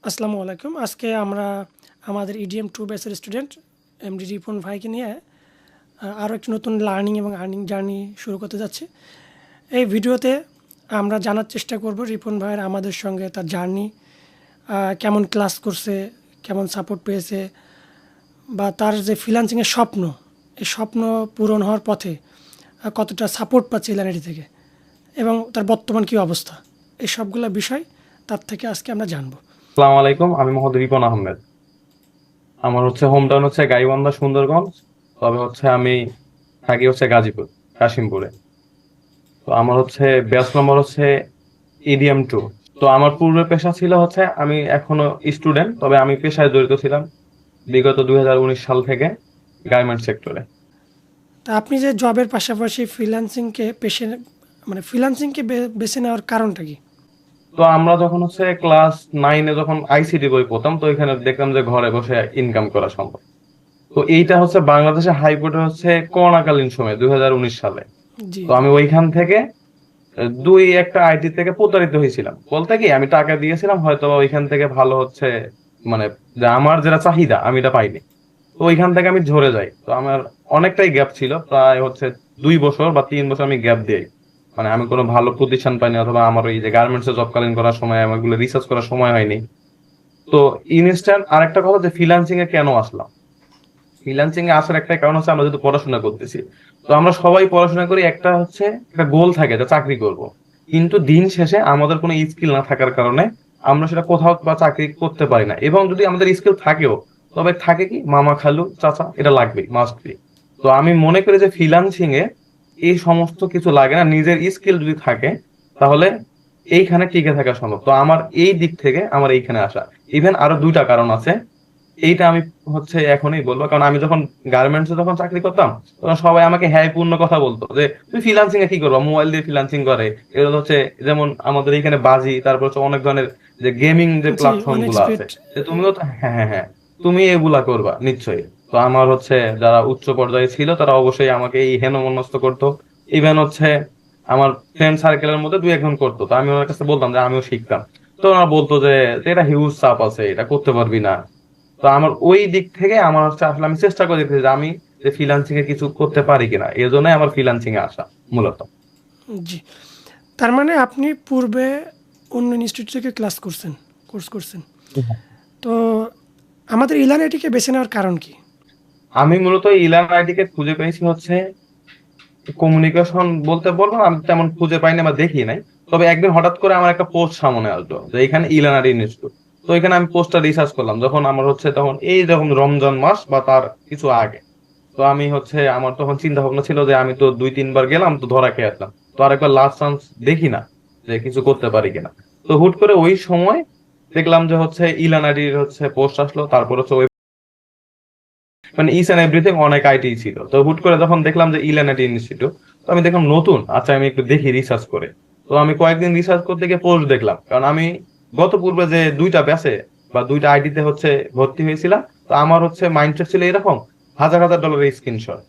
আসসালামু আলাইকুম। আজকে আমরা আমাদের ইডিএম 2 ব্যাচের স্টুডেন্ট এমডি রিপন ভাইকে নিয়ে আরও একটি নতুন লার্নিং এবং আর্নিং জার্নি শুরু করতে যাচ্ছি। এই ভিডিওতে আমরা জানার চেষ্টা করব রিপন ভাইয়ের আমাদের সঙ্গে তার জার্নি, কেমন ক্লাস করছে, কেমন সাপোর্ট পেয়েছে, বা তার যে ফ্রিল্যান্সিংয়ের স্বপ্ন, এই স্বপ্ন পূরণ হওয়ার পথে কতটা সাপোর্ট পাচ্ছে ইলানিটি থেকে এবং তার বর্তমান কী অবস্থা, এই সবগুলো বিষয় তার থেকে আজকে আমরা জানবো। আসসালামু আলাইকুম। আমি মোহাম্মদ রিপন আহমেদ। আমার হোম টাউন হচ্ছে গাইবান্ধা, সুন্দরগঞ্জ। তবে আমি থাকি গাজীপুর, কাশিমপুরে। তো আমার ব্যাচ নম্বর EDM 2। তো আমার পূর্বের পেশা ছিল আমি এখনো স্টুডেন্ট, তবে আমি পেশায় জড়িত ছিলাম বিগত 2019 সাল থেকে গার্মেন্ট সেক্টরে। তা আপনি যে জবের পাশাপাশি ফ্রিল্যান্সিংকে বেছে নেওয়ার কারণটা কি? তো আমরা যখন ক্লাস 9-এ যখন আইসিটি বই পড়তাম, তো এখানে দেখলাম যে ঘরে বসে ইনকাম করা সম্ভব। তো এইটা বাংলাদেশে হাইকোর্টে করোনাকালীন সময় 2019 সালে। জি, তো আমি ওইখান থেকে দুই একটা আইটি থেকে প্রতারিত হয়েছিলাম। বলতে কি, আমি টাকা দিয়েছিলাম, হয়তো বা ওইখান থেকে ভালো মানে যে আমার যেটা চাহিদা আমি এটা পাইনি। তো ওইখান থেকে আমি ঝরে যাই। তো আমার অনেকটাই গ্যাপ ছিল, প্রায় 2 বছর বা 3 বছর আমি গ্যাপ দিই। মানে আমি কোনো ভালো প্রতিষ্ঠান পাইনি, অথবা আমার ওই যে গার্মেন্টস এ জবকালীন করার সময় আমার গুলো রিসার্চ করার সময় হয়নি। তো ইনস্ট্যান্ট আরেকটা কথা, যে ফ্রিল্যান্সিং এ কেন আসলাম। ফ্রিল্যান্সিং এ আসার একটা কারণ আমরা যেহেতু পড়াশোনা করতেছি। তো আমরা সবাই পড়াশোনা করি, একটা গোল থাকে যে চাকরি করব। কিন্তু দিন শেষে আমাদের কোনো স্কিল না থাকার কারণে আমরা সেটা কোথাও বা চাকরি করতে পারি না। এবং যদি আমাদের স্কিল থাকেও, তবে থাকে কি, মামা খালু চাচা এটা লাগবেই, মাস্ট বি। তো আমি মনে করি যে ফ্রিল্যান্সিং এ এই সমস্ত কিছু লাগে না, নিজের স্কিল যদি থাকে তাহলে এইখানে টিকে থাকা সম্ভব। তো আমার এই দিক থেকে আমার এইখানে আসা। ইভেন আরো দুইটা কারণ আছে, এইটা আমি এখনই বলবো। কারণ আমি যখন গার্মেন্টস এ যখন চাকরি করতাম, তখন সবাই আমাকে হ্যাঁ পূর্ণ কথা বলতো যে তুই ফ্রিল্যান্সিং এ কি করবো, মোবাইল দিয়ে ফ্রিল্যান্সিং করে। এগুলো যেমন আমাদের এখানে বাজি, তারপর অনেক ধরনের যে গেমিং যে জি, প্ল্যাটফর্ম অনেক গুলো আছে, স্পিড। যে তুমিও তো, হ্যাঁ হ্যাঁ হ্যাঁ, তুমি এগুলা করবা নিশ্চয়ই। তো আমার যারা উচ্চ পর্যায়ে ছিল তারা অবশ্যই আমাকে এই হেনমন্যস্ত করতো। ইভেন আমার ফ্রেন্ড সার্কেলের মধ্যে 2-1 জন করতো। তো আমি ওনার কাছে বলতাম যে আমিও শিখতাম। তো ওনারা বলতো যে এটা হিউজ চাপ আছে, এটা করতে পারবি না। তো আমার ওই দিক থেকে আমার আসলে আমি চেষ্টা করে দেখতেছি যে আমি যে ফ্রিল্যান্সিং এ কিছু করতে পারি কিনা, এই জন্যই আমার ফ্রিল্যান্সিং এ আসা মূলত। জি, তার মানে আপনি পূর্বে অন্য ইনস্টিটিউট থেকে কোর্স করছেন। তো আমাদের ইলানিটিকে বেছে নেওয়ার কারণ কি? আমি মূলত ইলান আইডি কে খুঁজে পেয়েছি কমিউনিকেশন বলতে বলবো না, আমি তেমন খুঁজে পাইনি বা দেখি নাই। তবে একদিন হঠাৎ করে আমার একটা পোস্ট সামনে আসলো যে এখানে ইলানারি ইনস্টিটিউট। তো এখানে আমি পোস্টটা রিসার্চ করলাম, যখন আমার তখন এই যখন রমজান মাস বা তার কিছু আগে। তো আমি আমার তখন চিন্তা ভাবনা ছিল যে আমি তো 2-3 বার গেলাম, তো ধরা খেয়ে আসলাম। তো আরেকবার লাস্ট চান্স দেখি না, যে কিছু করতে পারি কিনা। তো হুট করে ওই সময় দেখলাম যে ইলানারির পোস্ট আসলো। তারপর মানে ইচ এন্ড এভরিথিং অনেক আইটি ছিল। তো হুট করে যখন দেখলাম যে ইলানারি ইনস্টিটিউট, তো আমি দেখলাম নতুন, আচ্ছা আমি একটু দেখি রিসার্চ করে। তো আমি কয়েকদিন রিসার্চ করতে গিয়ে পোস্ট দেখলাম, কারণ আমি গত পূর্বে যে 2টা ব্যাচে বা 2টা আইডিতে ভর্তি হয়েছিলাম। তো আমার মাইন্ডসেট ছিল এরকম, হাজার হাজার ডলারের স্ক্রিনশট।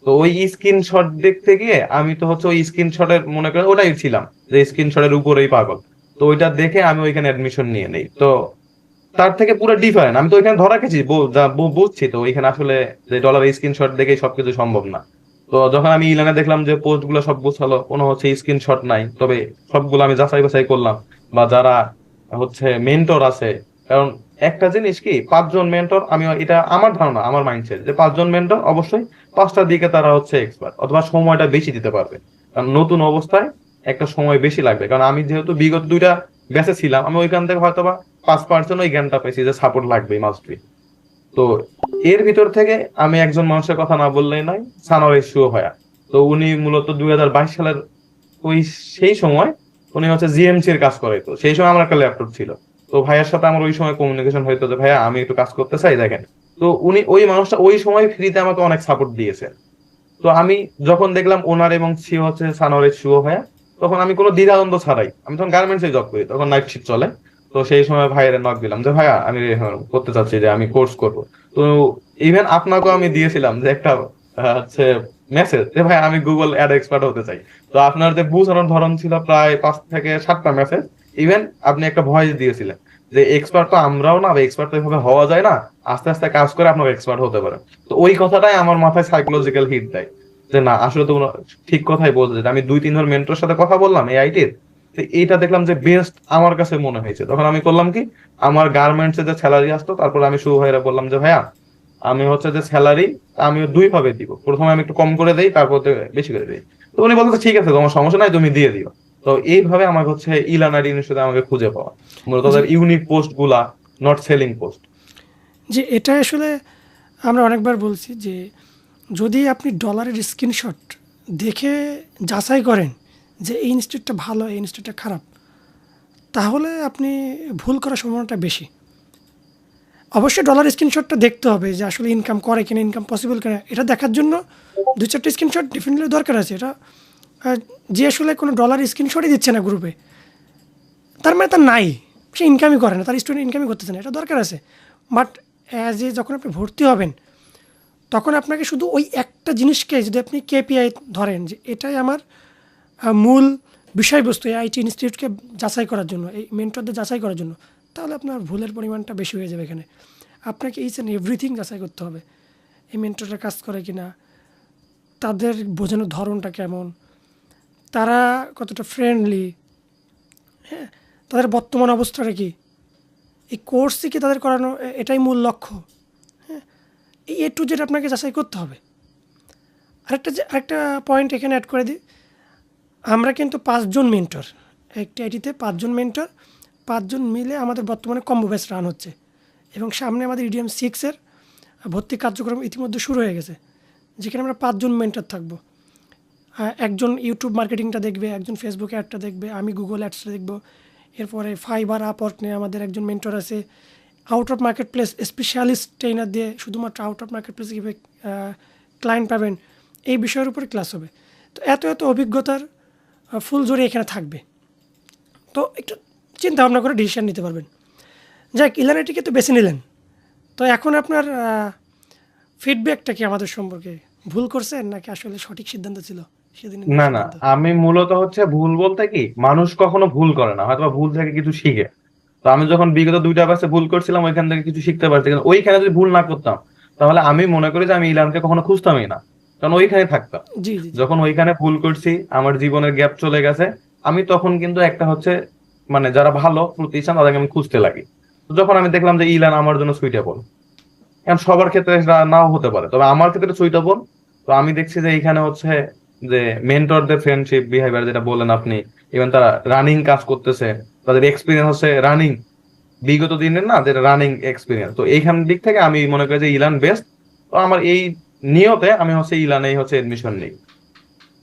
তো ওই স্ক্রিনশট দেখতে গিয়ে আমি তো ওই স্ক্রিনশটের মনে করেন ওটাই ছিলাম, যে স্ক্রিনশটের উপরেই পাগল। তো ওইটা দেখে আমি ওইখানে অ্যাডমিশন নিয়ে নেই। তো তার থেকে পুরো ডিফারেন্ট। আমি তো ওইখানে ধরা খেয়েছি, বুঝছি তো ওইখানে আসলে যে ডলার স্ক্রিনশট দেখেই সবকিছু সম্ভব না। তো যখন আমি ইলানে দেখলাম যে পোস্ট গুলো সব গোছালো, কোনো স্ক্রিনশট নাই, তবে সবগুলো আমি যাচাই বাছাই করলাম, বা যারা মেন্টর আছে। কারণ একটা জিনিস কি, 5 জন মেন্টর, আমি এটা আমার ধারণা, আমার মাইন্ডসেট যে 5 জন মেন্টর অবশ্যই 5টা দিকে তারা এক্সপার্ট, অথবা সময়টা বেশি দিতে পারবে। কারণ নতুন অবস্থায় একটা সময় বেশি লাগবে। কারণ আমি যেহেতু বিগত 2টা ব্যাচে ছিলাম, আমি ওইখান থেকে হয়তোবা 5% ওই জ্ঞানটা পেয়েছি যে সাপোর্ট লাগবে, মাস্ট বি। তো এর ভিতর থেকে আমি একজন মানুষের কথা না বললেই নয়, সানোয়ার শুও ভাইয়া। তো উনি মূলত 2022 সালের ওই সেই সময় উনি জিএমসি এর কাজ করাইতো। সেই সময় আমার একটা ল্যাপটপ ছিল। তো ভাইয়ার সাথে আমার ওই সময় কমিউনিকেশন হইতো যে ভাইয়া আমি একটু কাজ করতে চাই, দেখেন। তো উনি ওই মানুষটা ওই সময় ফ্রিতে আমাকে অনেক সাপোর্ট দিয়েছে। তো আমি যখন দেখলাম ওনার এবং সি সানোয়ারের শুও ভাইয়া, তখন আমি কোনো দ্বিধাদ্বন্দ্ব ছাড়াই, আমি তখন গার্মেন্টস এ জব করি, তখন নাইট শিফট চলে। তো সেই সময় ভাইয়ের নক দিলাম যে ভাইয়া আমি করতে চাচ্ছি, যে আমি কোর্স করব। তো ইভেন আপনাকেও আমি দিয়েছিলাম যে একটা হচ্ছে মেসেজ, যে ভাই আমি গুগল অ্যাড এক্সপার্ট হতে চাই। তো আপনার যে বোঝানোর ধরন ছিল প্রায় 5 থেকে 7টা মেসেজ। ইভেন আপনি একটা ভয়েস দিয়েছিলেন যে এক্সপার্ট তো আমরাও না, এক্সপার্ট তো এভাবে হওয়া যায় না, আস্তে আস্তে কাজ করে আপনার এক্সপার্ট হতে পারে। তো ওই কথাটাই আমার মাথায় সাইকোলজিক্যাল হিট দেয় যে না আসলে তো ঠিক কথাই বলতে, যে আমি 2-3 জন মেন্টরের সাথে কথা বললাম এই আইটির, এইটা দেখলাম যে বেস্ট আমার কাছে মনে হয়েছে। তখন আমি করলাম কি, আমার গার্মেন্টস এ যে স্যালারি আসতো, তারপর আমি শুভ ভাইরা বললাম যে ভাইয়া আমি হচ্ছে যে স্যালারি আমি 2 ভাবে দিব, প্রথমে আমি একটু কম করে দেই, তারপর বেশি করে দিই। তো উনি বলতে ঠিক আছে তোমার সমস্যা নাই, তুমি দিয়ে দিও। তো এইভাবে আমার হচ্ছে ইলানারি ইনস্টিটিউটে আমাকে খুঁজে পাওয়া, মূলত জি, তাদের ইউনিক পোস্ট গুলা, নট সেলিং পোস্ট। যে এটা আসলে আমরা অনেকবার বলছি যে যদি আপনি ডলারের স্ক্রিনশট দেখে যাচাই করেন যে এই ইনস্টিটিউটটা ভালো, এই ইনস্টিটিউটটা খারাপ, তাহলে আপনি ভুল করার সম্ভাবনাটা বেশি। অবশ্যই ডলার স্ক্রিনশটটা দেখতে হবে যে আসলে ইনকাম করে কিনা, ইনকাম পসিবল কিনা, এটা দেখার জন্য 2-4টা স্ক্রিনশট ডেফিনেটলি দরকার আছে। এটা যে আসলে কোনো ডলার স্ক্রিনশটই দিচ্ছে না গ্রুপে, তার মানে তার নাই, সে ইনকামই করে না, তার স্টুডেন্ট ইনকামই করতেছে না, এটা দরকার আছে। বাট অ্যাজ এ যখন আপনি ভর্তি হবেন তখন আপনাকে শুধু ওই একটা জিনিসকে যদি আপনি কেপিআই ধরেন যে এটাই আমার মূল বিষয়বস্তু এই আইটি ইনস্টিটিউটকে যাচাই করার জন্য, এই মেন্টরদের যাচাই করার জন্য, তাহলে আপনার ভুলের পরিমাণটা বেশি হয়ে যাবে। এখানে আপনাকে ইচ অ্যান্ড এভরিথিং যাচাই করতে হবে, এই মেন্টররা কাজ করে কিনা, তাদের বোঝানোর ধরনটা কেমন, তারা কতটা ফ্রেন্ডলি, হ্যাঁ, তাদের বর্তমান অবস্থাটা কী, এই কোর্সই কি তাদের করানো এটাই মূল লক্ষ্য, হ্যাঁ, এই টু জেড আপনাকে যাচাই করতে হবে। আরেকটা পয়েন্ট এখানে অ্যাড করে দিই, আমরা কিন্তু 5 জন মেন্টর, একটি আইটিতে 5 জন মেন্টর, 5 জন মিলে আমাদের বর্তমানে কম্বো ব্যাচ রান হচ্ছে এবং সামনে আমাদের ইডিএম 6-এর ভর্তি কার্যক্রম ইতিমধ্যে শুরু হয়ে গেছে, যেখানে আমরা 5 জন মেন্টর থাকবো। একজন ইউটিউব মার্কেটিংটা দেখবে, একজন ফেসবুক অ্যাডটা দেখবে, আমি গুগল অ্যাডসটা দেখবো। এরপরে ফাইবার আপওয়ার্ক নিয়ে আমাদের একজন মেন্টর আছে, out of market place specialist trainer দিয়ে শুধুমাত্র আউট অফ মার্কেট প্লেসে কীভাবে ক্লায়েন্ট পাবেন এই বিষয়ের উপরে ক্লাস হবে। তো এত অভিজ্ঞতার ফুল জড়ি এখানে থাকবে, তো একটু চিন্তা ভাবনা করে ডিসিশন নিতে পারবেন। যাক, ইলানিটিকে তো বেছে নিলেন, তো এখন আপনার ফিডব্যাকটা কি আমাদের সম্পর্কে? ভুল করছেন নাকি আসলে সঠিক সিদ্ধান্ত ছিল সেদিনের না না, সিদ্ধান্ত? আমি মূলত হচ্ছে ভুল বলতে কি, মানুষ কখনো ভুল করে না, হয়তো ভুল থেকে কিছু শিখে। তো আমি যখন বিগত 2টা ব্যাচে ভুল করছিলাম ওইখান থেকে কিছু শিখতে পারছি, কিন্তু ওইখানে যদি ভুল না করতাম তাহলে আমি মনে করি যে আমি ইলানকে কখনো খুঁজতামই না, কারণ ওইখানে থাকতাম। জি জি জি। যখন ওইখানে ভুল করছি, আমার জীবনের গ্যাপ চলে গেছে, আমি তখন কিন্তু একটা হচ্ছে মানে যারা ভালো প্রতিষ্ঠান তাদেরকে আমি খুঁজতে লাগি। তো যখন আমি দেখলাম যে ইলান আমার জন্য সুইটেবল, এখন সবার ক্ষেত্রে সেটা নাও হতে পারে, তবে আমার ক্ষেত্রে সুইটেবল। তো আমি দেখছি যে এখানে হচ্ছে যে মেন্টরদের ফ্রেন্ডশিপ বিহেভিয়ার যেটা বলেন আপনি, ইভেন তারা রানিং কাজ করতেছে, তাদের এক্সপিরিয়েন্স হচ্ছে রানিং, বিগত দিনের না যেটা রানিং এক্সপিরিয়েন্স, তো এইখান দিক থেকে আমি মনে করি যে ইলান বেস্ট। তো আমার এই নিয়তে আমি হচ্ছে ইলানেই হচ্ছে এডমিশন নিই।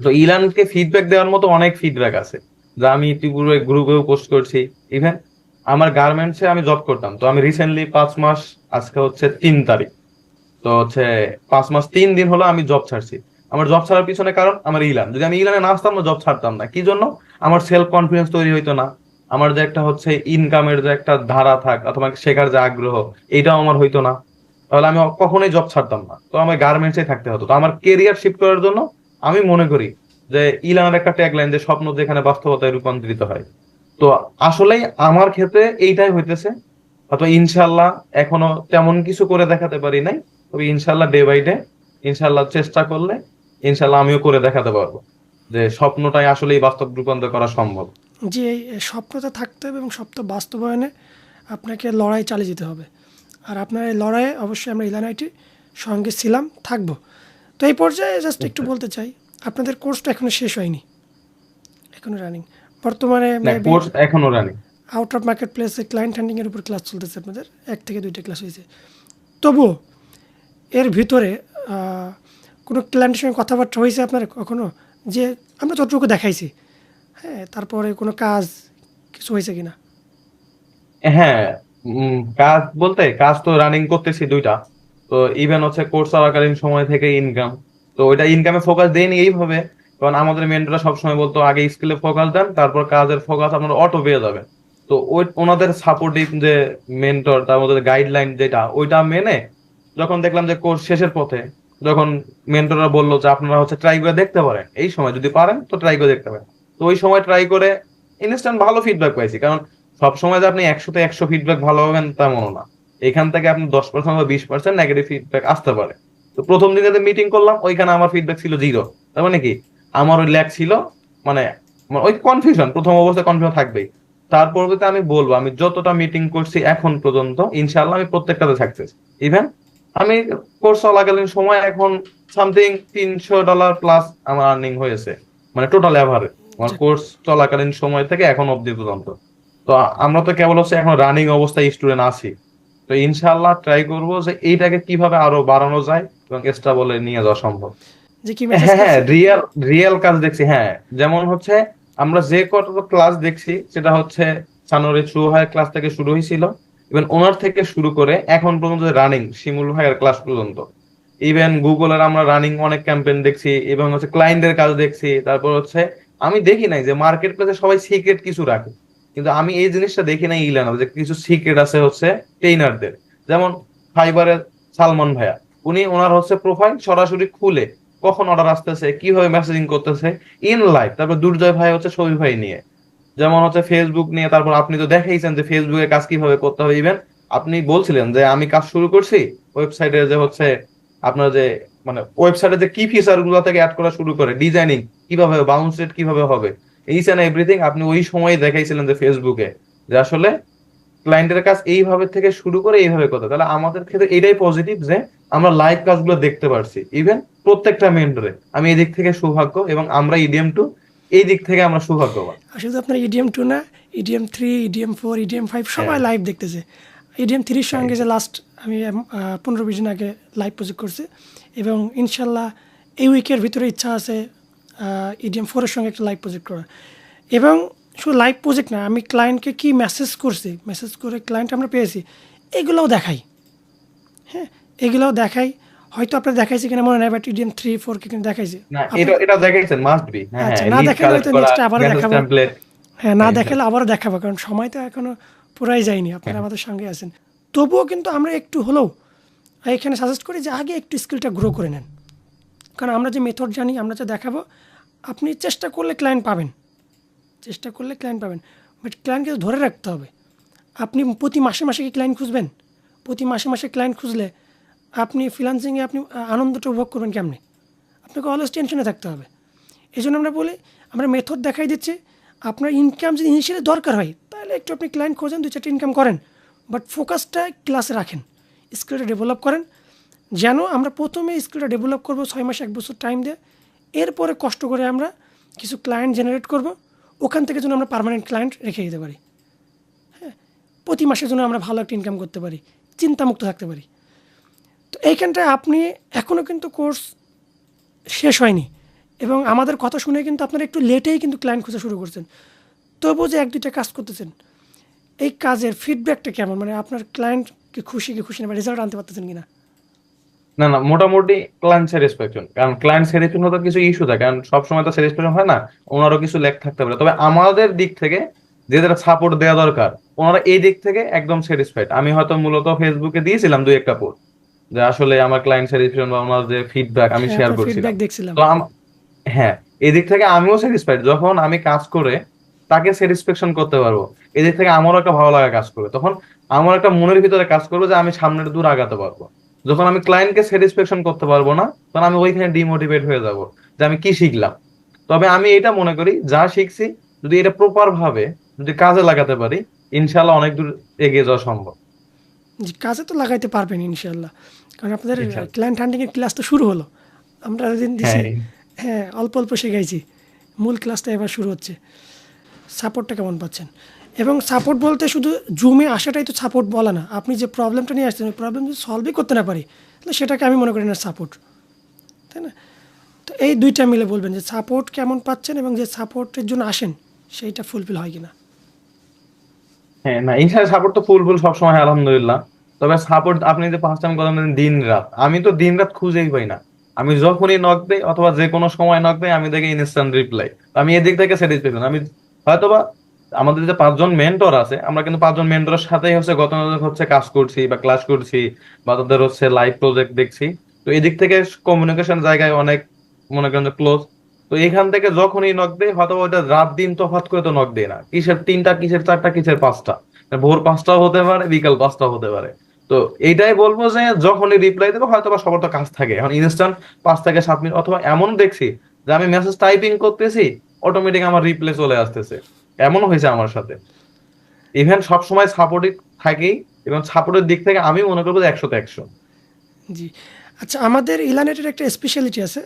তো ইলানকে ফিডব্যাক দেওয়ার মতো অনেক ফিডব্যাক আছে, যা আমি ইতিপূর্বে গ্রুপেও পোস্ট করছি। ইভেন আমার গার্মেন্টসে আমি জব করতাম, তো আমি রিসেন্টলি 5 মাস, আজকে হচ্ছে 3 তারিখ, তো হচ্ছে 5 মাস 3 দিন হলো আমি জব ছাড়ছি। আমার জব ছাড়ার পিছনে কারণ আমার ইলান, যদি আমি ইলানে না আসতাম না জব ছাড়তাম না। কি জন্য? আমার সেলফ কনফিডেন্স তৈরি হইতো না, আমার যে একটা হচ্ছে ইনকামের যে একটা ধারা থাক অথবা শেখার যে আগ্রহ, এটাও আমার হইতো না, তাহলে আমি কখনোই জব ছাড়তাম না। তো আমার গার্মেন্টসে থাকতে হতো। তো আমার কেরিয়ার শিফট করার জন্য আমি মনে করি যে ইলানের একটা ট্যাগলাইন যে স্বপ্ন যেখানে বাস্তবতায় রূপান্তরিত হয়, তো আসলেই আমার ক্ষেত্রে এইটাই হইতেছে। হয়তো ইনশাল্লাহ এখনো তেমন কিছু করে দেখাতে পারি নাই, তবে ইনশাল্লাহ ডে বাই ডে ইনশাল্লাহ চেষ্টা করলে ইনশাল্লাহ আমিও করে দেখাতে পারবো যে স্বপ্নটাই আসলেই বাস্তব রূপান্তর করা সম্ভব। জি, এই স্বপ্নটা থাকতে হবে এবং স্বপ্ন বাস্তবায়নে আপনাকে লড়াই চালিয়ে যেতে হবে। আর আপনার এই লড়াইয়ে অবশ্যই আমরা ইলান আইটির সঙ্গে ছিলাম, থাকবো। তো এই পর্যায়ে জাস্ট একটু বলতে চাই, আপনাদের কোর্সটা এখনো শেষ হয়নি, এখনো রানিং। বর্তমানে না, মেবি কোর্স এখনো রানি। আউট অফ মার্কেট প্লেসে ক্লায়েন্ট হ্যান্ডিংয়ের উপর ক্লাস চলতেছে আপনাদের, 1 থেকে 2টা ক্লাস হয়েছে। তবুও এর ভিতরে কোনো ক্লায়েন্টের সঙ্গে কথাবার্তা হয়েছে আপনার কখনো, যে আমরা যতটুকু দেখাইছি, হ্যাঁ, তারপরে কোনো কাজ কিছু হয়েছে কিনা? হ্যাঁ, কাজ বলতে কাজ তো রানিং করতেছি 2টা। তো ইভেন হচ্ছে কোর্স চলাকালীন সময় থেকে ইনকাম, তো ওইটা ইনকামে ফোকাস দেয়নি এইভাবে, কারণ আমাদের মেন্টররা সবসময় বলতো আগে স্কিলে ফোকাস দেন, তারপর কাজের ফোকাস আপনার অটো পেয়ে যাবে। তো ওই ওনাদের সাপোর্টিভ যে মেন্টর, তার মধ্যে গাইডলাইন যেটা ওইটা মেনে যখন দেখলাম যে কোর্স শেষের পথে, যখন মেন্টররা বললো যে আপনারা হচ্ছে ট্রাই করে দেখতে পারেন, এই সময় যদি পারেন তো ট্রাই করে দেখতে পারেন, তো ওই সময় ট্রাই করে ইনস্ট্যান্ট ভালো ফিডব্যাক পাইছি। কারণ সবসময় যে আপনি 100-তে 100 ফিডব্যাক ভালো হবেন তেমনও না। এখান থেকে আপনি 10% বা 20% নেগেটিভ ফিডব্যাক আসতে পারে। তো প্রথম দিনে যে মিটিং করলাম ওইখানে আমার ফিডব্যাক ছিল 0। তার মানে কি আমার ওই ল্যাক ছিল, মানে ওই কনফিউশন, প্রথম অবস্থায় কনফিউশন থাকবেই। তার পরবর্তীতে আমি বলবো আমি যতটা মিটিং করছি এখন পর্যন্ত ইনশাআল্লাহ আমি প্রত্যেকটাতে সাকসেস। ইভেন আমি কোর্স চলাকালীন সময় এখন সামথিং $300 প্লাস আমার আর্নিং হয়েছে, মানে টোটাল এভারেজ আমার যাক, কোর্স চলাকালীন সময় থেকে এখন অব্দি পর্যন্ত। তো আমরা তো কেবল হচ্ছে এখন রানিং অবস্থায় স্টুডেন্ট আছি। তো ইনশাআল্লাহ ট্রাই করবো যে এইটাকে কিভাবে আরো বাড়ানো যায় এবং স্টেবলে নিয়ে যাওয়া সম্ভব। যে কি মেসেজ হ্যাঁ হ্যাঁ, করছে। রিয়েল রিয়েল কাজ দেখছি। হ্যাঁ, যেমন হচ্ছে আমরা যে কত ক্লাস দেখছি সেটা হচ্ছে সানোরে থ্রু হয় ক্লাস থেকে শুরু হয়েছিল, ইভেন ওনার থেকে শুরু করে এখন পর্যন্ত রানিং শিমুল ভাইয়ের ক্লাস পর্যন্ত, ইভেন গুগলের আমরা রানিং অনেক ক্যাম্পেইন দেখছি এবং হচ্ছে ক্লায়েন্টের কাজ দেখছি। তারপর হচ্ছে আমি দেখি নাই যে মার্কেট প্লেসে সবাই সিক্রেট কিছু রাখে, কিন্তু আমি এই জিনিসটা দেখি নাই ইলানা যে কিছু সিক্রেট আছে হচ্ছে ট্রেইনারদের। যেমন ফাইবারের সালমান ভাইয়া, উনি ওনার হচ্ছে প্রোফাইল সরাসরি খুলে কখন অর্ডার আসতেছে, কিভাবে মেসেজিং করতেছে ইন লাইভ। তারপর দুর্জয় ভাই হচ্ছে ছবি ভাই নিয়ে, যেমন হচ্ছে ফেসবুক নিয়ে। তারপর আপনি তো দেখাইছেন যে ফেসবুকে কাজ কিভাবে করতে হবে। ইভেন আপনি বলছিলেন যে আমি কাজ শুরু করছি ওয়েবসাইটে, যে হচ্ছে আপনার যে মানে ওয়েবসাইটে যে কি ফিচার গুলো থেকে অ্যাড করা শুরু করে, ডিজাইনিং কিভাবে, বাউন্স রেট কিভাবে হবে, এইচ এন্ড এভরিথিং আপনি ওই সময় দেখাইছিলেন যে ফেসবুকে, যে আসলে ক্লায়েন্টের কাজ এইভাবে থেকে শুরু করে এইভাবে করতে। তাহলে আমাদের ক্ষেত্রে এটাই পজিটিভ যে আমরা লাইভ কাজগুলো দেখতে পারছি। ইভেন প্রত্যেকটা মেন্টরে আমি এই দিক থেকে সৌভাগ্য, এবং আমরা ইডিএম 2 এই দিক থেকে আমরা সৌভাগ্যবান। আর শুধু আপনার EDM 2 না, EDM 3, EDM 4, EDM 5 সবাই হ্যাঁ লাইভ দেখতেছে। EDM 3 হ্যাঁ সঙ্গে যে লাস্ট আমি 15-20 দিন আগে লাইভ প্রজেক্ট করছি, এবং ইনশাল্লাহ এই উইকের ভিতরে ইচ্ছা আছে EDM 4 সঙ্গে একটা লাইভ প্রজেক্ট করা। এবং শুধু লাইভ প্রজেক্ট না, আমি ক্লায়েন্টকে কি মেসেজ করছি, মেসেজ করে ক্লায়েন্ট আমরা পেয়েছি, এগুলোও দেখাই। হ্যাঁ, এগুলোও দেখাই। হয়তো আপনার দেখাইছি কিনা মনে নাই, বাট EDM 3-4 কিন্তু দেখাইছি। না, আপনি এটা দেখাইছেন, মাস্ট বি। হ্যাঁ আচ্ছা, হ্যাঁ, না লিড দেখালে কালেক্ট হয়তো করা, নেক্সট আবারও মেসেজ দেখাবো। টেমপ্লেট। হ্যাঁ, না হ্যাঁ হ্যাঁ দেখালে আবারও দেখাবো, কারণ সময় তো এখনো পুরাই যায়নি, আপনারা হ্যাঁ আমাদের সঙ্গে আছেন। তবুও কিন্তু আমরা একটু হলেও এখানে সাজেস্ট করি যে আগে একটু স্কিলটা গ্রো করে নেন। কারণ আমরা যে মেথড জানি, আমরা যে দেখাবো, আপনি চেষ্টা করলে ক্লায়েন্ট পাবেন, চেষ্টা করলে ক্লায়েন্ট পাবেন, বাট ক্লায়েন্টকে ধরে রাখতে হবে। আপনি প্রতি মাসে মাসে কি ক্লায়েন্ট খুঁজবেন? প্রতি মাসে মাসে ক্লায়েন্ট খুঁজলে আপনি ফ্রিল্যান্সিংয়ে আপনি আনন্দটা উপভোগ করবেন কেমনে? আপনাকে অলওয়েজ টেনশনে থাকতে হবে। এই জন্য আমরা বলি, আমরা মেথড দেখাই দিচ্ছি। আপনার ইনকাম যদি ইনিশিয়ালি দরকার হয়, তাহলে একটু আপনি ক্লায়েন্ট খোঁজেন, 2-4টা ইনকাম করেন, বাট ফোকাসটা ক্লাসে রাখেন, স্কিলটা ডেভেলপ করেন। যেন আমরা প্রথমে স্কিলটা ডেভেলপ করবো 6 মাস 1 বছর টাইম দিয়ে, এরপরে কষ্ট করে আমরা কিছু ক্লায়েন্ট জেনারেট করব, ওখান থেকে যেন আমরা পার্মানেন্ট ক্লায়েন্ট রেখে দিতে পারি। হ্যাঁ, প্রতি মাসের জন্য আমরা ভালো একটা ইনকাম করতে পারি, চিন্তামুক্ত থাকতে পারি। তো এইখানটায় আপনি এখনও কিন্তু কোর্স শেষ হয়নি, এবং আমাদের কথা শুনে কিন্তু আপনারা একটু লেটেই কিন্তু ক্লায়েন্ট খোঁজা শুরু করছেন। তবুও যে 1-2টা কাজ করতেছেন, এই কাজের ফিডব্যাকটা কেমন? মানে আপনার ক্লায়েন্ট কি খুশি না, বা রেজাল্ট আনতে পারতেছেন কিনা? না না, মোটামুটি ক্লায়েন্ট স্যাটিসফ্যাকশন। কারণ ক্লায়েন্ট স্যাটিসফ্যাকশন হতে কিছু ইস্যু থাকে, কারণ সবসময় তো স্যাটিসফ্যাকশন হয় না, ওনারও কিছু ল্যাক থাকতে পারে। তবে আমাদের দিক থেকে যেটা সাপোর্ট দেওয়া দরকার, ওনারা এই দিক থেকে একদম স্যাটিসফাইড। আমি হয়তো মূলত ফেসবুকে দিয়েছিলাম 2-1টা পোস্ট যে আসলে আমার ক্লায়েন্ট স্যাটিসফ্যাকশন বা ওনার যে ফিডব্যাক আমি হ্যাঁ, শেয়ার আপনার করছিলাম। ফিডব্যাক দেখছিলাম। তো হ্যাঁ, এদিক থেকে আমিও স্যাটিসফাইড। যখন আমি কাজ করে তাকে স্যাটিসফ্যাকশন করতে পারবো, এদিক থেকে আমারও একটা ভালো লাগা কাজ করবে। তখন আমার একটা মনের ভিতরে কাজ করবে যে আমি সামনের দূর আগাতে পারবো। যখন আমি ক্লায়েন্টকে স্যাটিসফ্যাকশন করতে পারবো না, তখন আমি ওইখানে ডিমোটিভেট হয়ে যাব যে আমি কি শিখলাম। তবে আমি এটা মনে করি যা শিখছি যদি এটা প্রপার ভাবে যদি কাজে লাগাতে পারি, ইনশাল্লাহ অনেক দূর এগিয়ে যাওয়া সম্ভব। যে কাজে তো লাগাইতে পারবেন ইনশাল্লাহ, কারণ আপনাদের ইনশাল্লাহ। ক্লায়েন্ট হান্টিংয়ের ক্লাস তো শুরু হলো। আমরা দিন দিছি, হ্যাঁ হ্যাঁ, অল্প অল্প শিখাইছি, মূল ক্লাসটা এবার শুরু হচ্ছে। সাপোর্টটা কেমন পাচ্ছেন? এবং সাপোর্ট বলতে শুধু জুমে আসাটাই তো সাপোর্ট বলা না। আপনি যে প্রবলেমটা নিয়ে আসছেন, ওই প্রবলেম যদি সলভই করতে না পারি, তাহলে সেটাকে আমি মনে করি না সাপোর্ট, তাই না? তো এই দুইটা মিলে বলবেন যে সাপোর্ট কেমন পাচ্ছেন, এবং যে সাপোর্টের জন্য আসেন সেইটা ফুলফিল হয় কিনা। হ্যাঁ, না ইনশাল্লাহ সাপোর্ট তো ফুল সবসময় হয়, আলহামদুলিল্লাহ। তবে সাপোর্ট আপনি যে 5টা কথা বলেন দিন রাত, আমি তো দিন রাত খুঁজেই পাই না। আমি যখনই নক দেই অথবা যে কোনো সময় নক দেই, আমি দেখি ইনস্ট্যান্ট রিপ্লাই। আমি এদিক থেকে স্যাটিসফ্যাকশন। আমি হয়তোবা আমাদের যে 5জন মেন্টর আছে, আমরা কিন্তু 5জন মেন্টরের সাথেই হচ্ছে গতানুগতিক হচ্ছে কাজ করছি বা ক্লাস করছি বা তাদের হচ্ছে লাইভ প্রজেক্ট দেখছি। তো এদিক থেকে কমিউনিকেশন জায়গায় অনেক মনে করেন ক্লোজ। তো তো এখান থেকে যখনই নক দেয় হয়তো ওইটা রাত দিন তফাৎ করে তো নক দেয় না, কিসের 3টা, কিসের 4টা, কিসের 5টা, ভোর 5টাও হতে পারে, বিকাল 5টাও হতে পারে। তো এইটাই বলবো যে যখনই রিপ্লাই দেবো হয়তো বা সবার তো কাজ থাকে, এখন ইনস্ট্যান্ট 5 থেকে 7 মিনিট, অথবা এমন দেখছি যে আমি মেসেজ টাইপিং করতেছি অটোমেটিক আমার রিপ্লাই চলে আসতেছে, এমন হয়েছে আমার সাথে। ইভেন সবসময় সাপোর্টিভ থাকেই, এবং সাপোর্টের দিক থেকে আমি মনে করবো যে 100-তে 100। জি। আচ্ছা, আমাদের ইলানেটের একটা স্পেশালিটি আছে,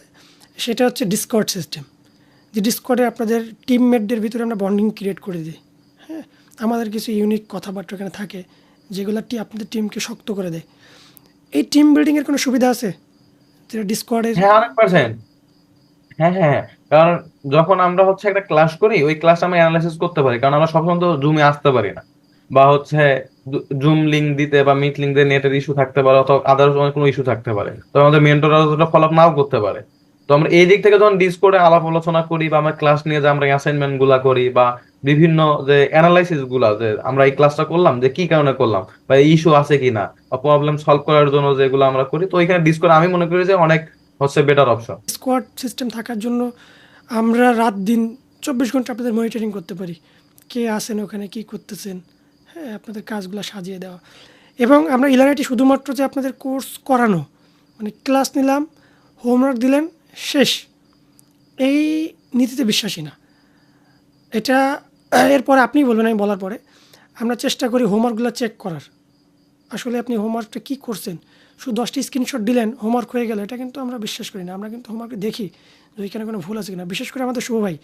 সেটা হচ্ছে ডিসকর্ড সিস্টেম। যে ডিসকর্ডে আপনাদের টিমমেটদের ভিতরে আমরা বন্ডিং ক্রিয়েট করে দিই। হ্যাঁ, আমাদের কিছু ইউনিক কথাবার্তা এখানে থাকে যেগুলো আপনাদের টিমকে শক্ত করে দেয়। এই টিম বিল্ডিংয়ের কোনো সুবিধা আছে যেটা ডিসকর্ডের? হ্যাঁ, 100%। হ্যাঁ, হ্যাঁ, হ্যাঁ। কারণ যখন আমরা হচ্ছে একটা ক্লাস করি ওই ক্লাস আমরা অ্যানালাইসিস করতে পারি, কারণ আমরা সবসময় তো জুমে আসতে পারি না, বা হচ্ছে জুম লিংক দিতে বা মিট লিংক দিয়ে নেটের ইস্যু থাকতে পারে, অথবা আদার্স অনেক কোনো ইস্যু থাকতে পারে, তো আমাদের মেন্টররা ওটা ফলো আপ নাও করতে পারে। তো আমরা এই দিক থেকে যখন ডিসকর্ডে আলাপ আলোচনা করি, বা আমরা ক্লাস নিয়ে যে আমরা অ্যাসাইনমেন্ট গুলা করি, বা বিভিন্ন যে অ্যানালাইসিস গুলা, যে আমরা এই ক্লাসটা করলাম যে কি কারণে করলাম, বা ইস্যু আছে কিনা, বা প্রবলেম সলভ করার জন্য যেগুলো আমরা করি, তো এখানে ডিসকর্ড আমি মনে করি যে অনেক হচ্ছে বেটার অপশন। স্কোয়াড সিস্টেম থাকার জন্য আমরা রাত দিন 24 ঘন্টা আপনাদের মনিটরিং করতে পারি, কে আছেন ওখানে, কী করতেছেন। হ্যাঁ, আপনাদের কাজগুলো সাজিয়ে দেওয়া। এবং আমরা ইলানেটি শুধুমাত্র যে আপনাদের কোর্স করানো, মানে ক্লাস নিলাম, হোমওয়ার্ক দিলেন, শেষ, এই নীতিতে বিশ্বাসী না। এটা এরপরে আপনি বলবেন, আমি বলার পরে আমরা চেষ্টা করি হোমওয়ার্কগুলো চেক করার। আসলে আপনি হোমওয়ার্কটা কী করছেন, শুধু 10টি স্ক্রিনশট দিলেন, হোমওয়ার্ক হয়ে গেল, এটা কিন্তু আমরা বিশ্বাস করি না। আমরা কিন্তু হোমওয়ার্কে দেখি যে ওইখানে কোনো ভুল আছে কিনা। বিশেষ করে আমাদের শুভ ভাই,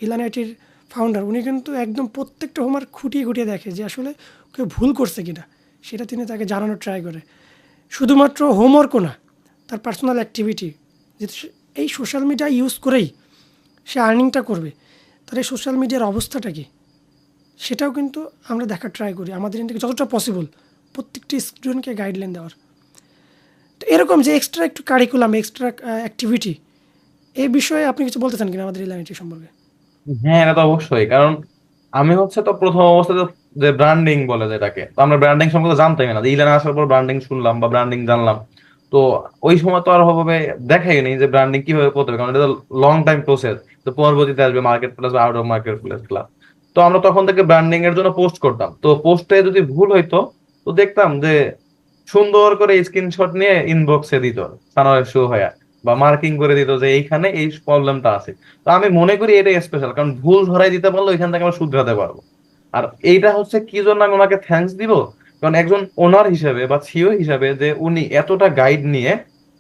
ইলানআইটির ফাউন্ডার, উনি কিন্তু একদম প্রত্যেকটা হোমওয়ার্ক খুঁটিয়ে খুঁটিয়ে দেখে যে আসলে কেউ ভুল করছে কিনা, সেটা তিনি তাকে জানানোর ট্রাই করে। শুধুমাত্র হোমওয়ার্কও না, তার পার্সোনাল অ্যাক্টিভিটি, যে এই সোশ্যাল মিডিয়া ইউজ করেই সে আর্নিংটা করবে, তার এই সোশ্যাল মিডিয়ার অবস্থাটা কী, সেটাও কিন্তু আমরা দেখার ট্রাই করি আমাদের থেকে যতটা পসিবল, প্রত্যেকটি স্টুডেন্টকে গাইডলাইন দেওয়ার। তো এরকম যে এক্সট্রা একটু কারিকুলাম, এক্সট্রা অ্যাক্টিভিটি, এই বিষয়ে আপনি কিছু বলতে চান কিনা আমাদের ইলানিটি সম্পর্কে? হ্যাঁ, এটা তো অবশ্যই, কারণ আমি হচ্ছে তো প্রথম অবস্থাতে যে ব্র্যান্ডিং বলে যেটাকে, তো আমরা ব্র্যান্ডিং সম্পর্কে জানতাম না, যে ইলানে আসার পর ব্র্যান্ডিং শুনলাম বা ব্র্যান্ডিং জানলাম। তো ওই সময় তো আর ভাবে দেখাই নেই যে ব্র্যান্ডিং কিভাবে করতে হবে, কারণ এটা লং টাইম প্রসেস। তো পরবর্তীতে আসবে মার্কেট প্লেস বা আউট অফ মার্কেট প্লেস গুলা। তো আমরা তখন থেকে ব্র্যান্ডিং এর জন্য পোস্ট করতাম, তো পোস্টে যদি ভুল হইতো তো দেখতাম যে সুন্দর করে স্ক্রিনশট নিয়ে ইনবক্সে দিত সানোয়ার শো হয়ে, বা মার্কিং করে দিত যে এইখানে এই প্রবলেমটা আছে। তো আমি মনে করি এটাই স্পেশাল, কারণ ভুল ধরাই দিতে পারলো এখান থেকে আমরা শুধরাতে পারবো। আর এইটা হচ্ছে কি জন্য আমি ওনাকে থ্যাঙ্কস দিব, কারণ একজন ওনার হিসেবে বা সিও হিসেবে যে উনি এতটা গাইড নিয়ে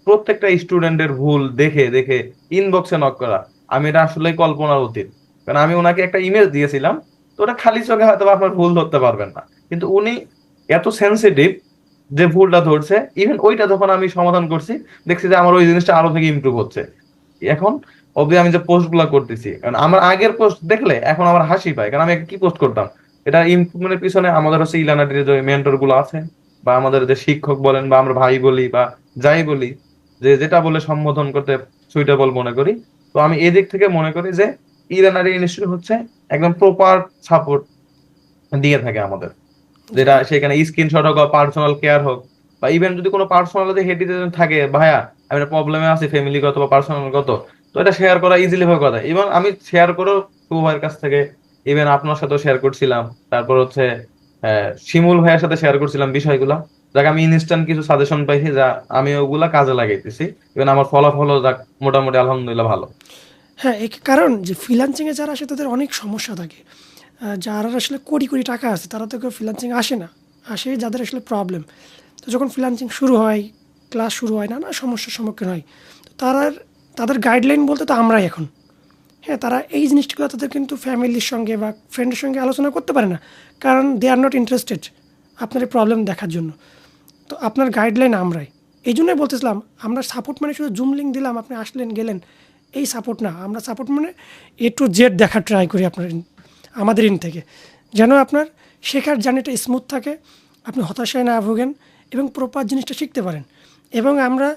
প্রত্যেকটা স্টুডেন্টের ভুল দেখে দেখে ইনবক্সে নক করা, আমি এটা আসলে কল্পনার অতীত। কারণ আমি ওনাকে একটা ইমেজ দিয়েছিলাম, তো ওটা খালি চোখে হয়তো বা আপনার ভুল ধরতে পারবেন না, কিন্তু উনি এত সেন্সিটিভ যে ভুলটা ধরছে, ইভেন ওইটা যখন আমি সমাধান করছি দেখছি যে আমার ওই জিনিসটা আরো থেকে ইমপ্রুভ হচ্ছে। এখন অবধি আমি যে পোস্ট গুলা করতেছি, কারণ আমার আগের পোস্ট দেখলে এখন আমার হাসি পায়, কারণ আমি আগে কি পোস্ট করতাম, এটা ইমপ্রুভমেন্টের পিছনে আমাদের হচ্ছে ইলানাটির যে মেন্টর গুলো আছে, বা আমাদের যে শিক্ষক বলেন, বা আমরা ভাই বলি বা যাই বলি, যে যেটা বলে সম্বোধন করতে সুইটেবল মনে করি। তো আমি এদিক থেকে মনে করি যে ইলানারি ইনস্টিটিউট হচ্ছে একদম প্রপার সাপোর্ট দিয়ে থাকে আমাদের, যেটা সেখানে স্ক্রিনশট হোক বা পার্সোনাল কেয়ার হোক, বা ইভেন যদি কোনো পার্সোনাল হেডিটেশন থাকে, ভাইয়া আমি একটা প্রবলেমে আছি ফ্যামিলিগত বা পার্সোনাল গত, তো এটা শেয়ার করা ইজিলি ভাবে কথা। এবং আমি শেয়ার করেও শুভ ভাইয়ের কাছ থেকে, ইভেন আপনার সাথেও শেয়ার করছিলাম, তারপর হচ্ছে শিমুল ভাইয়ের সাথে শেয়ার করছিলাম বিষয়গুলা, যাকে আমি ইনস্ট্যান্ট কিছু সাজেশন পাইছি, যা আমি ওগুলা কাজে লাগাইতেছি। ইভেন আমার ফলাফলও যাক মোটামুটি আলহামদুলিল্লাহ ভালো। হ্যাঁ, এই কারণ যে ফ্রিল্যান্সিংয়ে যারা আসে তাদের অনেক সমস্যা থাকে। যারা আসলে কোটি কোটি টাকা আছে তারা তো কেউ ফ্রিল্যান্সিং আসে না, আসে যাদের আসলে প্রবলেম। তো যখন ফ্রিল্যান্সিং শুরু হয়, ক্লাস শুরু হয়, নানা সমস্যার সম্মুখীন হয়, তো তাদের গাইডলাইন বলতে তো আমরাই এখন। হ্যাঁ, তারা এই জিনিসগুলো তাদের কিন্তু ফ্যামিলির সঙ্গে বা ফ্রেন্ডের সঙ্গে আলোচনা করতে পারে না, কারণ দে আর নট ইন্টারেস্টেড আপনার এই প্রবলেম দেখার জন্য। তো আপনার গাইডলাইন আমরাই। এই জন্যই বলতেছিলাম, আমরা সাপোর্ট মানে শুধু জুম লিঙ্ক দিলাম, আপনি আসলেন গেলেন, এই সাপোর্ট না। আমরা সাপোর্ট মানে A to Z দেখার ট্রাই করি আমাদের ইন থেকে, যেন আপনার শেখার জার্নিটা স্মুথ থাকে, আপনি হতাশায় না ভোগেন এবং প্রপার জিনিসটা শিখতে পারেন। এবং আমরা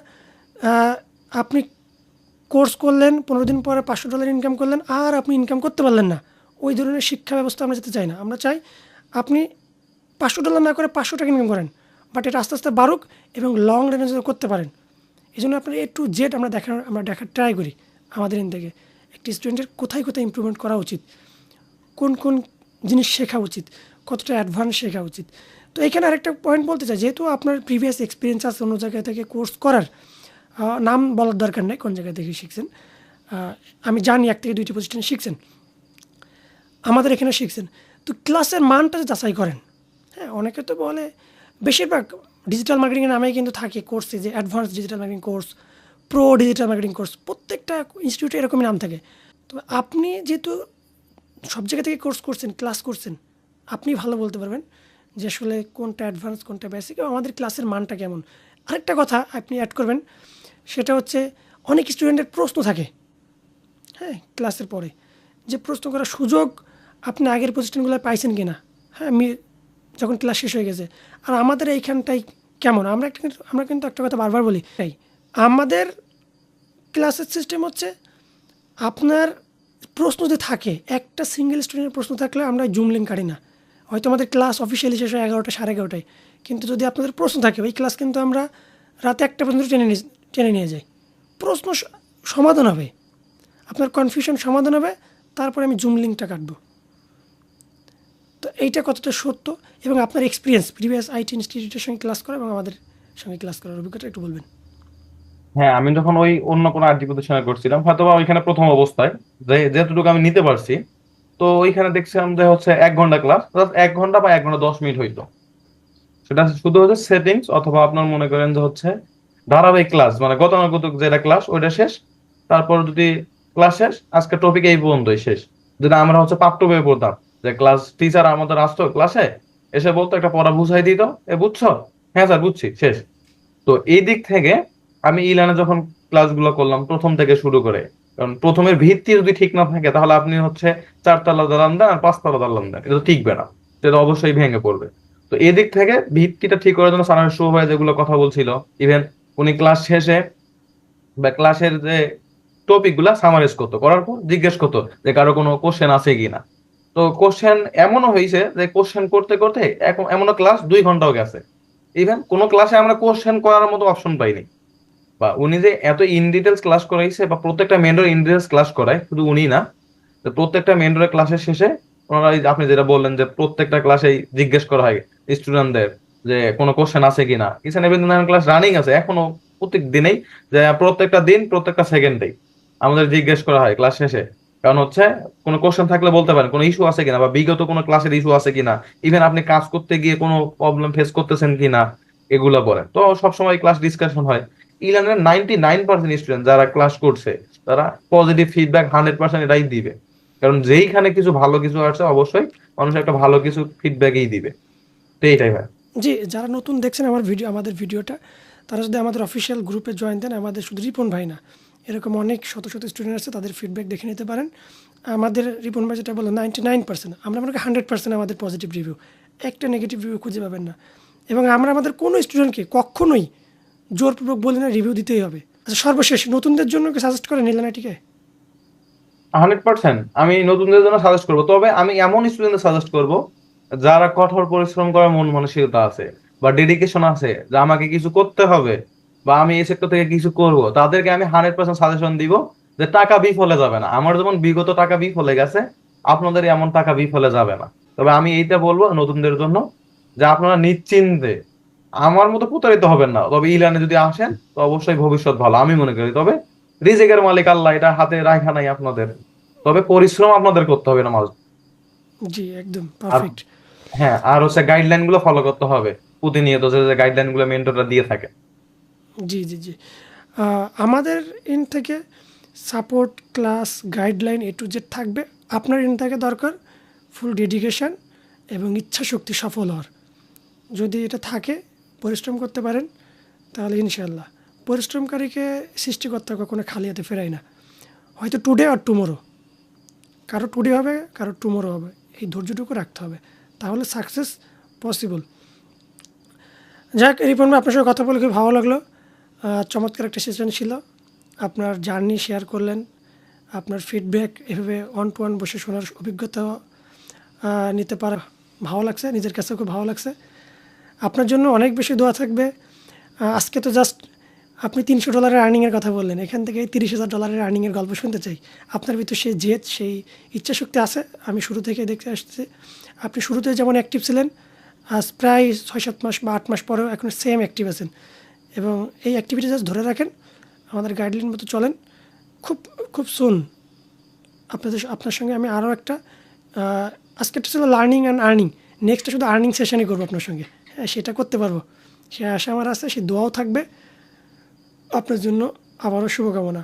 আপনি কোর্স করলেন, 15 দিন পরে $500 ইনকাম করলেন, আর আপনি ইনকাম করতে পারলেন না, ওই ধরনের শিক্ষা ব্যবস্থা আমরা যেতে চাই না। আমরা চাই আপনি $500 না করে $500 ইনকাম করেন, বাট এটা আস্তে আস্তে বাড়ুক এবং লং রেঞ্জে করতে পারেন। এই জন্য আপনার A to Z আমরা দেখার ট্রাই করি আমাদের ইন থেকে। একটি স্টুডেন্টের কোথায় কোথায় ইমপ্রুভমেন্ট করা উচিত, কোন কোন জিনিস শেখা উচিত, কতটা অ্যাডভান্স শেখা উচিত। তো এখানে আরেকটা পয়েন্ট বলতে চাই, যেহেতু আপনার প্রিভিয়াস এক্সপিরিয়েন্স আছে অন্য জায়গা থেকে কোর্স করার, নাম বলার দরকার নেই কোন জায়গা থেকে শিখছেন, আমি জানি 1 থেকে 2টি প্রতিষ্ঠানে শিখছেন, আমাদের এখানে শিখছেন, তো ক্লাসের মানটা যাচাই করেন। হ্যাঁ, অনেকে তো বলে, বেশিরভাগ ডিজিটাল মার্কেটিংয়ের নামেই কিন্তু থাকে কোর্সে যে advance digital marketing course, pro digital marketing course, প্রত্যেকটা ইনস্টিটিউটে এরকমই নাম থাকে। তো আপনি যেহেতু সব জায়গা থেকে কোর্স করছেন, ক্লাস করছেন, আপনি ভালো বলতে পারবেন যে আসলে কোনটা অ্যাডভান্স, কোনটা বেসিক, এবং আমাদের ক্লাসের মানটা কেমন। আরেকটা কথা আপনি অ্যাড করবেন, সেটা হচ্ছে অনেক স্টুডেন্টের প্রশ্ন থাকে, হ্যাঁ, ক্লাসের পরে যে প্রশ্ন করার সুযোগ আপনি আগের প্রতিষ্ঠানগুলো পাইছেন কি না, হ্যাঁ, আমি যখন ক্লাস শেষ হয়ে গেছে। আর আমাদের এইখানটাই কেমন, আমরা কিন্তু একটা কথা বারবার বলি, তাই আমাদের ক্লাসের সিস্টেম হচ্ছে, আপনার প্রশ্ন যে থাকে, একটা সিঙ্গেল স্টুডেন্টের প্রশ্ন থাকলে আমরা জুম লিঙ্ক কাটি না। হয়তো আমাদের ক্লাস অফিসিয়ালি শেষ হয় 11টা, 11:30, কিন্তু যদি আপনাদের প্রশ্ন থাকে, ওই ক্লাস কিন্তু আমরা রাতে 1টা পর্যন্ত টেনে নিয়ে যাই। প্রশ্ন সমাধান হবে, আপনার কনফিউশন সমাধান হবে, তারপরে আমি জুম লিঙ্কটা কাটবো। তো এইটা কতটা সত্য, এবং আপনার এক্সপিরিয়েন্স প্রিভিয়াস আইটি ইনস্টিটিউটের সঙ্গে ক্লাস করা এবং আমাদের সঙ্গে ক্লাস করার অভিজ্ঞতা একটু বলবেন। হ্যাঁ, আমি যখন ওই অন্য কোনো আইটি প্রতিষ্ঠানে করছিলাম, হয়তো বা ওইখানে প্রথম অবস্থায় যেটুকু আমি নিতে পারছি, তো ওইখানে দেখছিলাম যে হচ্ছে 1 ঘন্টা ক্লাস, 1 ঘন্টা বা 1 ঘন্টা 10 মিনিট হইতো। সেটা শুধু হচ্ছে সেটিংস, অথবা আপনার মনে করেন যে হচ্ছে ধারাবাহিক ক্লাস, মানে গতানুগতিক যেটা ক্লাস ওইটা শেষ, তারপর যদি ক্লাস শেষ, আজকে টপিক এই পর্যন্তই শেষ। যেটা আমরা হচ্ছে পাঠ্য বইয়ে পড়তাম, যে ক্লাস টিচার আমাদের আসতো ক্লাসে, এসে বলতো একটা পড়া বুঝাই দিত, এ বুঝছো, হ্যাঁ স্যার বুঝছি, শেষ। তো এই দিক থেকে আমি ইলানে যখন ক্লাসগুলো করলাম প্রথম থেকে শুরু করে, কারণ প্রথমের ভিত্তি যদি ঠিক না থাকে, তাহলে আপনি হচ্ছে 4 তলা দালান দেন আর 5 তলা দালান দেন, এটা তো টিকবে না, এটা অবশ্যই ভেঙে পড়বে। তো এদিক থেকে ভিত্তিটা ঠিক করার জন্য সানার শো হয়ে যেগুলো কথা বলছিল, ইভেন উনি ক্লাস শেষে বা ক্লাসের যে টপিক গুলা সামারাইজ করতো, করার পর জিজ্ঞেস করতো যে কারো কোনো কোশ্চেন আছে কিনা। তো কোশ্চেন এমনও হয়েছে যে কোশ্চেন করতে করতে এখন এমনও ক্লাস 2 ঘন্টাও গেছে, ইভেন কোনো ক্লাসে আমরা কোশ্চেন করার মতো অপশন পাইনি। বা উনি যে এত ইন ডিটেলস ক্লাস করাইছে, বা প্রত্যেকটা মেন্টর ইন ডিটেলস ক্লাস করায়, শুধু উনি না, তো প্রত্যেকটা মেন্টরের ক্লাসের শেষে ওনারা এই যে আপনি যেটা বললেন যে প্রত্যেকটা ক্লাসেই জিজ্ঞেস করা হয় স্টুডেন্টদের যে কোনো কোশ্চেন আছে কিনা। Each and everything class running আছে এখনো, প্রত্যেক দিনেই, যে প্রত্যেকটা দিন প্রত্যেকটা সেকেন্ডেই আমাদের জিজ্ঞেস করা হয় ক্লাস শেষে। কারণ হচ্ছে কোনো কোশ্চেন থাকলে বলতে পারেন, কোনো ইস্যু আছে কিনা, বা বিগত কোনো ক্লাসের ইস্যু আছে কিনা, ইভেন আপনি কাজ করতে গিয়ে কোনো প্রবলেম ফেস করতেছেন কিনা, এগুলো বলেন। তো সবসময় ক্লাস ডিসকাশন হয়। ইলানের 99% স্টুডেন্ট যারা ক্লাস করছে, তারা পজিটিভ ফিডব্যাক 100% এটাই দিবে। কারণ যেইখানে কিছু ভালো কিছু আছে, অবশ্যই মানুষ একটা ভালো কিছু ফিডব্যাকই দিবে। তো এইটাই হয়। জি, যারা নতুন দেখছেন আমাদের ভিডিওটা, তারা যদি আমাদের অফিসিয়াল গ্রুপে জয়েন দেন, আমাদের শুধু রিপন ভাই না, এরকম অনেক শত শত স্টুডেন্ট আছে, তাদের ফিডব্যাক দেখে নিতে পারেন। আমাদের রিপন ভাই যেটা বলো 99%, আমরা মনে করি 100% আমাদের পজিটিভ রিভিউ, একটা নেগেটিভ রিভিউ খুঁজে পাবেন না। এবং আমরা আমাদের কোনো স্টুডেন্টকে কখনোই জোরপূর্বক বলি না রিভিউ দিতেই হবে। আচ্ছা, সর্বশেষ নতুনদের জন্য কি সাজেস্ট করেন এলএনআইটিকে? 100% আমি নতুনদের জন্য সাজেস্ট করবো, তবে আমি এমন স্টুডেন্টদের সাজেস্ট করব যারা কঠোর পরিশ্রম করার মন মানসিকতা আছে, বা ডেডিকেশন আছে, যে আমাকে কিছু করতে হবে, বা আমি এই সেক্টর থেকে কিছু করব। তাদেরকে আমি 100% সাজেশন দিব যে টাকা বিফলে যাবে না। আমার যেমন বিগত টাকা বিফলে গেছে, আপনাদের এমন টাকা বিফলে যাবে না। তবে আমি এইটা বলবো নতুনদের জন্য, যে আপনারা নিশ্চিন্তে আমার মতো প্রতারিত হবেন না। তবে ইলানে যদি আসেন, তো অবশ্যই ভবিষ্যৎ ভালো আমি মনে করি। তবে রিজিকের মালিক আল্লাহ, এটা হাতে রাখা নাই আপনাদের, তবে পরিশ্রম আপনাদের করতে হবে না মাঝ। জি, একদম আর পারফেক্ট। হ্যাঁ, আর হচ্ছে গাইডলাইন গুলো ফলো করতে হবে প্রতিনিয়ত, যে গাইডলাইন গুলো মেন্টররা দিয়ে থাকে। জি, জি, জি। আমাদের এন্ড থেকে support, class, guideline A to Z থাকবে। আপনার এন্ড থেকে দরকার ফুল ডেডিকেশন এবং ইচ্ছাশক্তি সফল হওয়ার। যদি এটা থাকে, পরিশ্রম করতে পারেন, তাহলে ইনশাআল্লাহ। পরিশ্রমকারীকে সৃষ্টিকর্তা কখনো খালি হাতে ফেরায় না। হয়তো টুডে আর টুমোরো, কারো টুডে হবে, কারো টুমোরো হবে, এই ধৈর্যটুকু রাখতে হবে, তাহলে সাকসেস পসিবল। যাক, রিপন ভাই, আপনার সঙ্গে কথা বলে খুব ভালো লাগলো। চমৎকার একটা সেশন ছিল। আপনার জার্নি শেয়ার করলেন, আপনার ফিডব্যাক এভাবে অন টু ওয়ান বসে শোনার অভিজ্ঞতা নিতে পারা ভালো লাগছে, নিজের কাছেও খুব ভালো লাগছে। আপনার জন্য অনেক বেশি দোয়া থাকবে। আজকে তো জাস্ট আপনি $300 আর্নিংয়ের কথা বললেন, এখান থেকে $30,000 আর্নিংয়ের গল্প শুনতে চাই। আপনার ভিতর সেই জেদ, সেই ইচ্ছাশক্তি আছে, আমি শুরু থেকে দেখতে আসছি। আপনি শুরুতে যেমন অ্যাক্টিভ ছিলেন, আজ প্রায় 6-7 মাস বা 8 মাস পরেও এখন সেম অ্যাক্টিভ আছেন, এবং এই অ্যাক্টিভিটি জাস্ট ধরে রাখেন, আমাদের গাইডলাইন মতো চলেন। খুব খুব সুন আপনার সঙ্গে আমি আরও একটা, আজকেরটা ছিল লার্নিং অ্যান্ড আর্নিং, নেক্সটটা শুধু আর্নিং সেশনই করবো আপনার সঙ্গে। হ্যাঁ, সেটা করতে পারবো, সে আশা আমার আছে, সে দোয়াও থাকবে আপনার জন্য। আবারও শুভকামনা।